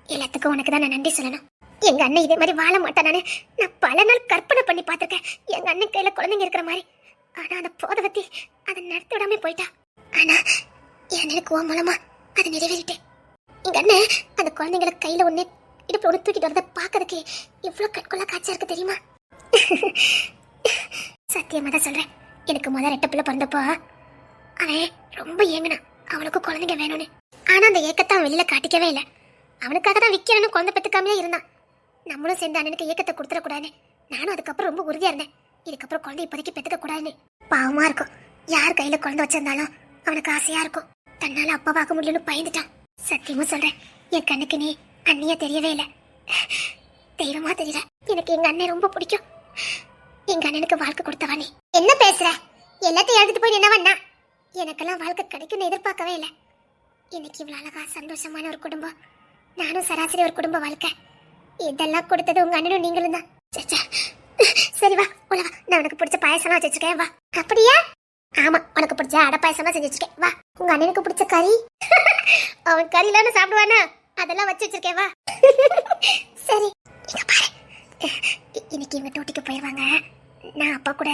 எல்லாத்துக்கும் உனக்கு தான் நான் நன்றி சொல்லணும். எங்க அண்ணன் இதே மாதிரி வாழ மாட்டானு நான் பல நாள் கற்பனை பண்ணி பார்த்திருக்கேன். எங்க அண்ணன் கையில குழந்தைங்க இருக்கிற மாதிரி. ஆனா அந்த போதவத்தி அதை நடத்தி விடாம போயிட்டா. ஆனா என் அண்ணனுக்கு உன் மூலமா அதை நிறைவேறிட்டேன். எங்க அண்ணன் அந்த குழந்தைங்களை கையில ஒண்ணு இடுப்பு ஒன்று தூக்கிட்டு வரதை பார்க்கறதுக்கு எவ்வளவு கண்கொள்ளா காட்சியா இருக்கு தெரியுமா? சத்தியமா தான் சொல்றேன், எனக்கு முதல் 2 பிள்ளை பிறந்தப்போ அவன் ரொம்ப ஏங்கினான் அவனுக்கு குழந்தைங்க வேணும்னு. ஆனா அந்த ஏக்கத்தை அவன் வெளியில காட்டிக்கவே இல்லை. அவனுக்காக தான் விற்கிறன்னு குழந்தை பெற்றுக்காமலே இருந்தான். நம்மளும் சேர்ந்து அண்ணனுக்கு ஏக்கத்தை கொடுத்துடக்கூடாதுன்னு நானும் அதுக்கப்புறம் ரொம்ப உறுதியா இருந்தேன். இதுக்கப்புறம் குழந்தை இப்போதைக்கு பெற்றுக்க கூடாதுன்னு. பாவமா இருக்கும், யார் கையில குழந்தை வச்சிருந்தாலும் அவனுக்கு ஆசையா இருக்கும். தன்னால அப்பா பார்க்க முடியலன்னு பயந்துட்டான். சத்தியமா சொல்றேன், என் கண்ணுக்கு நீ அண்ணியா தெரியவே இல்லை, தெய்வமா தெரியல. எனக்கு எங்க அண்ணன் ரொம்ப பிடிக்கும். எங்க அண்ணனுக்கு வாழ்க்கை கொடுத்தவா நீ. என்ன பேசுற? எல்லாத்தையும் எழுதிட்டு போய் என்ன பண்ணா? எனக்கெல்லாம் வாழ்க்கை கிடைக்கும்னு எதிர்பார்க்கவே இல்லை. இன்னைக்கு இவ்வளவு அழகா சந்தோஷமான ஒரு குடும்பம், நானும் சராசரி ஒரு குடும்ப வாழ்க்கை. இதெல்லாம் கொடுத்தது உங்க அண்ணனும் நீங்களும் தான். சரி வா உள்ள வா, நான் உனக்கு பிடிச்ச பாயசம்லாம் வச்சு வச்சிருக்கேன் வா. அப்படியா? ஆமா, உனக்கு பிடிச்ச அடை பாயசம்லாம் செஞ்சு வச்சிருக்கேன் வா. உங்க அண்ணனுக்கு பிடிச்ச கறி, அவன் கறிலாம் சாப்பிடுவானா, அதெல்லாம் வச்சு வச்சிருக்கேன் வா. சரி இங்க பாரு, இன்னைக்கு இவங்க டூட்டிக்கு போயிடுவாங்க. நான் அப்பா கூட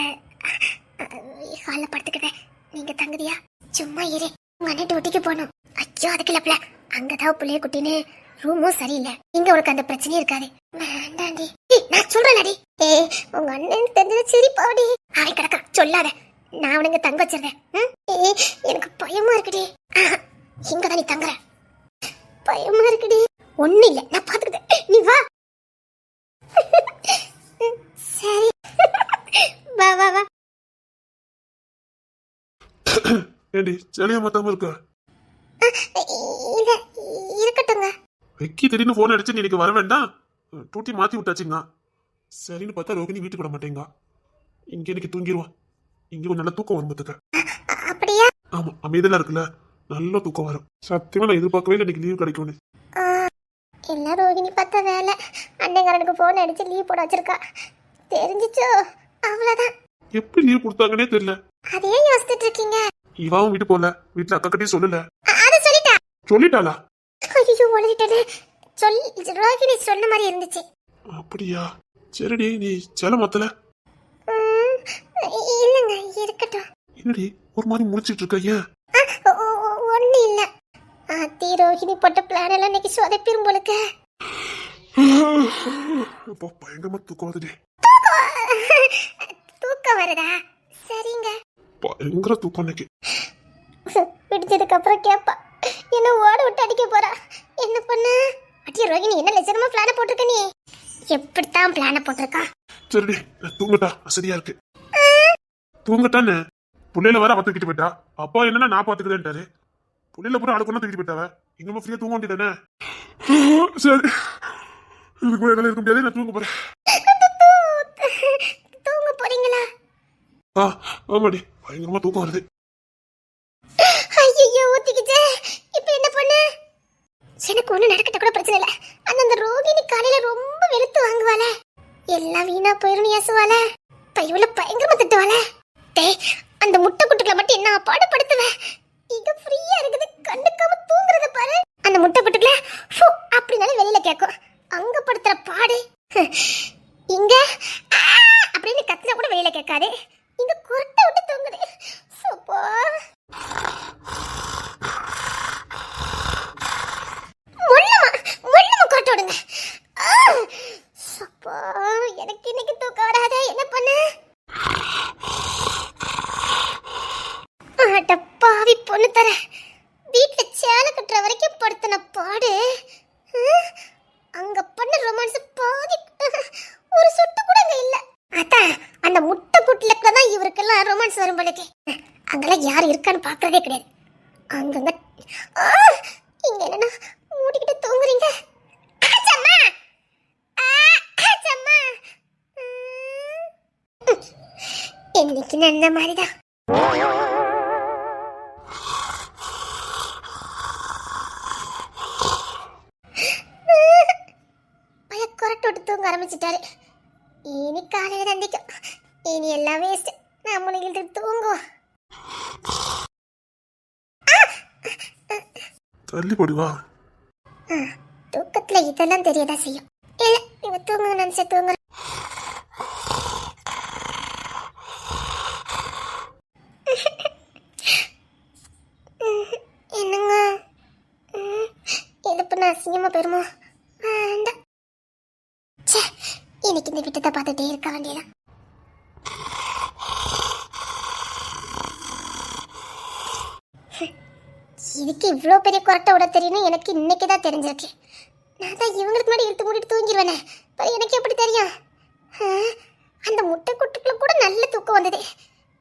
ஹாலில் படுத்துக்கிட்டேன். நீங்க தங்குதியா? சும்மா இரு, உங்க அண்ணன் டூட்டிக்கு போகணும். ஐயோ அதுக்கு இல்லப்பல, அங்கதான் பிள்ளைய குட்டின்னு ரூமும் சரியில்லை. இங்க உனக்கு அந்த பிரச்சனையும் இருக்காது. வேண்டாண்டி, நான் சொல்றேன்டி. உங்க அண்ணன் தெரிஞ்சது சிரிப்பாடி. அவன் கிடக்கா சொல்லாத, நான் அவனுங்க தங்க வச்சிருந்தேன். எனக்கு பயமா இருக்குடி. இங்கதான் நீ தங்குற, பயமா இருக்குடி. ஒண்ணு இல்ல, நான் பாத்துக்கிட்டேன், நீ வா. சரி வா வா வா. ஏண்டி செலியா மாத்தாம இருக்க? இல்ல இருக்கட்டுங்க. வெக்கி திடீர்னு போன் அடிச்சு நீ இன்னைக்கு வர வேண்டாம், டூட்டி மாத்தி விட்டாச்சுங்க. சரின்னு பார்த்தா ரோகிணி வீட்டுக்கு விட மாட்டேங்க. இங்க இன்னைக்கு தூங்கிடுவான். இங்க கொஞ்சம் நல்ல தூக்கம் வரும் பார்த்துக்க. அப்படியா? ஆமா, அமைதியெல்லாம் இருக்குல்ல, நல்ல தூக்கம் வரும். சத்தியமா நான் எதிர்பார்க்கவே இல்லை இன்னைக்கு லீவ் கிடைக்கும்னு. என்ன ரோகிணி பார்த்த வேலை, அண்ணங்காரனுக்கு போன் அடிச்சு லீவ் போட வச்சிருக்கா. தெரிஞ்சிச்சோ அவ்வளவுதான். எப்படி லீவ் கொடுத்தாங்கன்னே தெரியல. அதையே யோசிச்சுட்டு இருக்கீங்க? இவாவும் வீட்டு போல, வீட்டுல அக்கா கிட்டயும் சொல்லல. அத சொல்லிட்டா? சொல்லிட்டாளா? ஐயோ ஒளிட்டேனே. ரோகிணி சொன்ன மாதிரி இருந்துச்சு. அப்படியா? சரிடி, நீ செல மத்தல. இல்லங்க இருக்கட்டும். என்னடி ஒரு மாதிரி முடிச்சிட்டு இருக்க? ஏன்? ஒண்ணு இல்ல, தீ ரோகிணி போட்ட பிளான் எல்லாம் இன்னைக்கு சொதப்பிரும் போலுக்க. அப்போ பயங்கரமா தூக்கம் வருது. தூக்கம் வருதா? சரிங்க. பயங்கர தூக்கம் இன்னைக்கு. விடிச்சதுக்கு அப்புறம் கேப்பா, என்ன ஓட விட்டு அடிக்க போறா. என்ன பண்ண? அடிய ரோகிணி, என்ன லட்சணமா பிளான போட்டிருக்க நீ? எப்படித்தான் பிளான போட்டிருக்கா? சரிடி, நான் தூங்கட்டா, சரியா இருக்கு. தூங்கட்டான்னு புள்ளையில வர அவ தூக்கிட்டு போயிட்டா. அப்பா என்னன்னா நான் பாத்துக்கிறேன்ட்டாரு. புள்ளையில பூரா அடுக்கணும் தூக்கிட்டு போயிட்டாவ. இங்க ஃப்ரீயா தூங்க வேண்டியதானே? சரி, இதுக்கு கூட என்னால இருக்க முடியாது, நான் தூங்க போறேன். தூங்க போறீங்களா? ஆமாடி, பயங்கரமா தூக்கம் வருது. ஐயோ ஊத்திக்கிச்சே, இப்போ என்ன பண்ண? எனக்கு ஒண்ணு நடக்கட்ட கூட பிரச்சனை இல்ல. அந்த ரோகிணி காலையில ரொம்ப வெளுத்து வாங்குவாள, எல்லாம் வீணா போயிரும் ஏசுவாள, பையுல பயங்கரமா திட்டுவாள. டேய், அந்த முட்டை குட்டுக்களை மட்டும் என்ன பாடுபடுத்துவேன். இங்க ஃப்ரீயா இருக்குது, கண்டுக்காம தூங்குறத பாரு. அந்த முட்டை குட்டுக்களை அப்படினாலும் வெளியில கேட்கும். அங்க படுத்துற பாடு, இங்க அப்படின்னு கத்துனா கூட வெளியில கேட்காது. இங்க குரட்டை விட்டு தூங்குது. சப்பா, முள்ளமா குரட்டை விடுங்க. சப்பா, எனக்கு இன்னைக்கு தூக்கம் வராத. என்ன பண்ண? அட பாவி பொண்ணு தர, வீட்டுல சேலை கட்டுற வரைக்கும் படுத்தின பாடு. அங்க பண்ண ரொமான்ஸ் பாதி ஒரு சொட்டு கூட அங்க இல்ல. அதான் அந்த முட்டை குட்டில தான் இவருக்கெல்லாம் ரொமான்ஸ் வரும் போலக்கு. அங்கெல்லாம் யார் இருக்கான்னு பாக்குறதே கிடையாது. அங்கங்க இங்க என்னன்னா மூடிக்கிட்டு தூங்குறீங்க. ஆச்சம்மா, ஆச்சம்மா. இன்னைக்கு நல்ல மாதிரிதான். தூங்க ஆரம்பிச்சிட்டாரு. இனி காலையில தந்திக்கும். இனி எல்லாம் வேஸ்ட். நம்மளும் இழுத்து தூங்குவோம். தள்ளி போடுவா. தூக்கத்துல இதெல்லாம் தெரியதா செய்யும். இல்ல, நீங்க தூங்குங்க, நினைச்ச தூங்குற. என்னங்க இது பண்ண அசிங்கமா பெருமோ? வேண்டாம். இன்னைக்கு இந்த வீட்டை பார்த்துட்டே இருக்க வேண்டியதான். தங்கச்சிக்கு இவ்வளோ பெரிய கொரட்டை விட தெரியும்னு எனக்கு இன்னைக்கு தான் தெரிஞ்சிருக்கு. நான் தான் இவங்களுக்கு முன்னாடி இழுத்து மூடிட்டு தூங்கிடுவேனே, அப்புறம் எனக்கு எப்படி தெரியும்? அந்த முட்டை குட்டுக்குள்ள கூட நல்ல தூக்கம் வந்தது.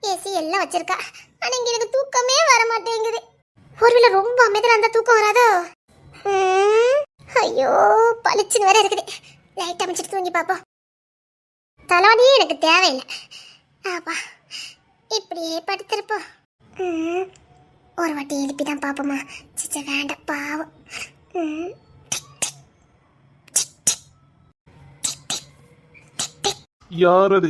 ஏசி எல்லாம் வச்சிருக்கா, ஆனா இங்க எனக்கு தூக்கமே வர மாட்டேங்குது. ஒருவேளை ரொம்ப அமைதியா அந்த தூக்கம் வராதோ? ஐயோ பளிச்சுன்னு வேற இருக்குது. லைட் அமைச்சிட்டு தூங்கி பாப்போம். தலைவலியே எனக்கு தேவையில்லை. ஆப்பா இப்படியே படுத்திருப்போம். ஒரு வாட்டி எழுப்பி தான் பாப்போமா? சிச்ச வேண்டாம் பாவம். யார் அது?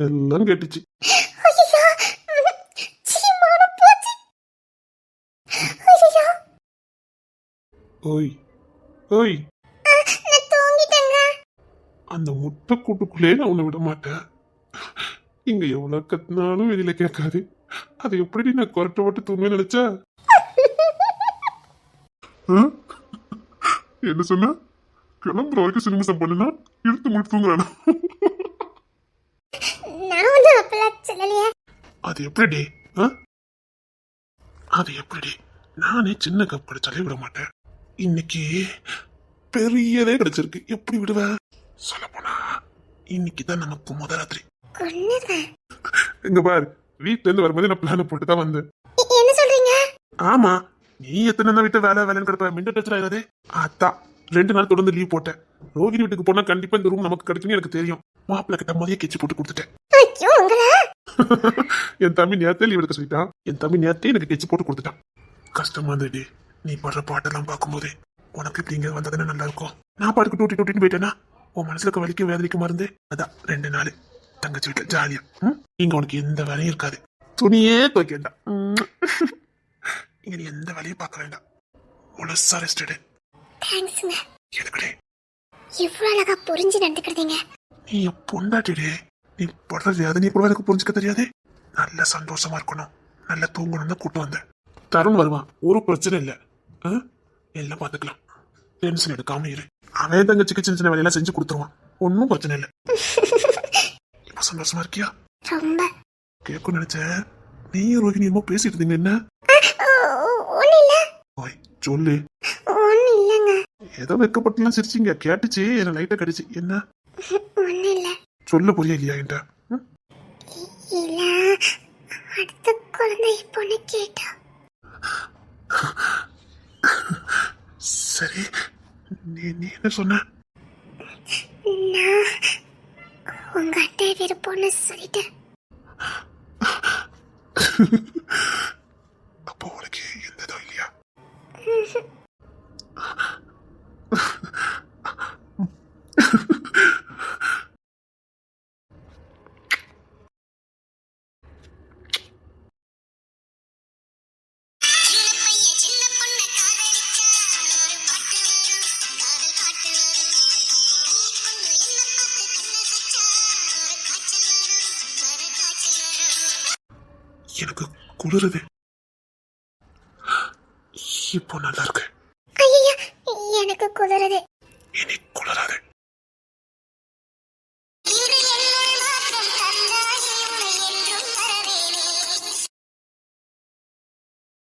எல்லாம் கேட்டுச்சு. ஓய் ஓய், அந்த முட்டை கூட்டுக்குள்ளே நான் உன்னை விட மாட்டேன். இங்க எவ்வளவு கத்தினாலும் வெளியில கேட்காது. அதை எப்படி நான் கொரட்டை போட்டு தூங்க நினைச்சா? என்ன சொன்ன? கிளம்புற வரைக்கும் சினிமிசம் பண்ணுனா இழுத்து முடித்து தூங்குறானா? அது எப்படி? அது எப்படி? நானே சின்ன கப் கிடைச்சாலே விட மாட்டேன். இன்னைக்கு பெரியதே கிடைச்சிருக்கு, எப்படி விடுவேன்? சொல்ல போனா இன்னைக்கு தான் நமக்கு முதல் ராத்திரி. இங்க பாரு, வீட்டுல இருந்து வரும்போது நான் பிளான போட்டு தான் வந்தேன். என்ன சொல்றீங்க? ஆமா, நீ எத்தனை நாள் வீட்டு வேலை வேலைன்னு கிடப்ப, மின்ன டச்சர் ஆகாது. அதான் 2 நாள் தொடர்ந்து லீவ் போட்டேன். ரோகிணி வீட்டுக்கு போனா கண்டிப்பா இந்த ரூம் நமக்கு கிடைக்கும்னு எனக்கு தெரியும். மாப்பிள்ள கிட்ட முதல்ல கெச்சி போட்டு கொடுத்துட்டேன். என் தம்பி நேரத்தே லீவ் எடுக்க சொல்லிட்டான். என் தம்பி நேரத்தே எனக்கு கெச்சி போட்டு கொடுத்துட்டான். கஷ்டமா இருந்தது. நீ படுற பாட்டெல்லாம் பார்க்கும்போது உனக்கு இப்படி இங்க வந்ததுன்னு நல்லா இருக்கும். நான் பாட்டுக்கு டூட்டி டூட்டின்னு போயிட்டேன்னா உன் மனசுல இருக்க வலிக்கும் வேதனைக்கு மருந்து. அதான் 2 நாள் தங்கச்சி வீட்டுல ஜாலியா. இங்க உனக்கு எந்த வேலையும் இருக்காது. துணியே துவைக்க வேண்டாம். இங்க நீ எந்த வேலையும் பார்க்க வேண்டாம். முழுசா ரெஸ்ட் எடு. எதுக்குடே இவ்வளவு அழகா புரிஞ்சு நடந்துக்கிறீங்க? நீ பொண்டாட்டிடு. நீ படுறது அதை நீ கூட எனக்கு புரிஞ்சுக்க தெரியாது. நல்ல சந்தோஷமா இருக்கணும், நல்லா தூங்கணும் தான் கூட்டு வந்தேன். தருண் வருவான், ஒரு பிரச்சனை இல்லை. எல்லாம் பார்த்துக்கலாம், டென்ஷன் எடுக்காம இரு. அவன் தங்கச்சிக்கு சின்ன சின்ன வேலையெல்லாம் செஞ்சு கொடுத்துருவான், ஒன்னும் பிரச்சனை இல்லை. இப்ப சந்தோஷமா இருக்கியா? ரொம்ப கேட்கும் நினைச்சேன். நீயும் ரோஹிணி என்னமோ பேசிட்டு இருந்தீங்க, என்ன? ஓய் சொல்லு. ஏதோ வெக்கப்பட்டுலாம் சிரிச்சிங்க, கேட்டுச்சு. என்ன லைட்டா கடிச்சு. என்ன சொல்ல புரியா இல்லையா என்கிட்ட? அடுத்த குழந்தை பொண்ணு கேட்டா. சரி, நீ என்ன சொன்ன? நான் உங்க அட்டை விருப்பம்னு சொல்லிட்டேன். அப்போ உனக்கு எந்த இதோ இல்லையா? எனக்கு குளிருது. இப்போ நல்லா இருக்கு. எனக்கு குளிருது. இனி குளிராது.